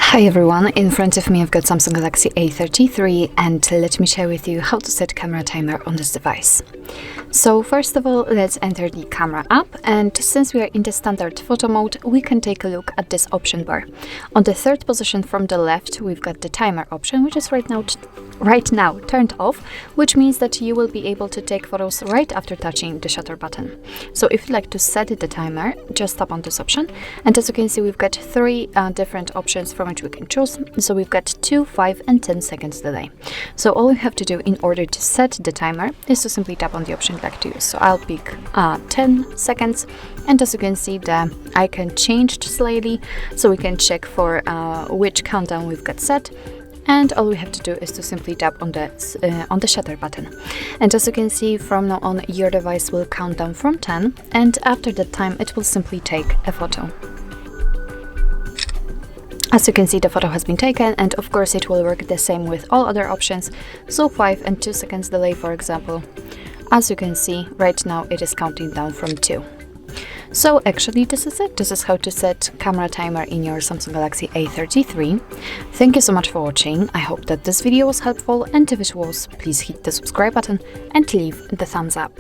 Hi everyone, in front of me I've got Samsung Galaxy A33 and let me share with you how to set camera timer on this device. So first of all, let's enter the camera app, and since we are in the standard photo mode, we can take a look at this option bar. On the third position from the left, we've got the timer option, which is right now turned off, which means that you will be able to take photos right after touching the shutter button. So if you'd like to set the timer, just tap on this option, and as you can see, we've got three different options from which we can choose. So we've got 2, 5 and 10 seconds delay. So all you have to do in order to set the timer is to simply tap on the option you'd like to use. So I'll pick 10 seconds, and as you can see, the icon changed slightly, so we can check for which countdown we've got set. And all we have to do is to simply tap on the shutter button. And as you can see, from now on your device will count down from 10, and after that time it will simply take a photo. As you can see, the photo has been taken, and of course it will work the same with all other options, so 5 and 2 seconds delay, for example. As you can see, right now it is counting down from 2. So actually this is it. This is how to set camera timer in your Samsung Galaxy A33. Thank you so much for watching. I hope that this video was helpful, and if it was, please hit the subscribe button and leave the thumbs up.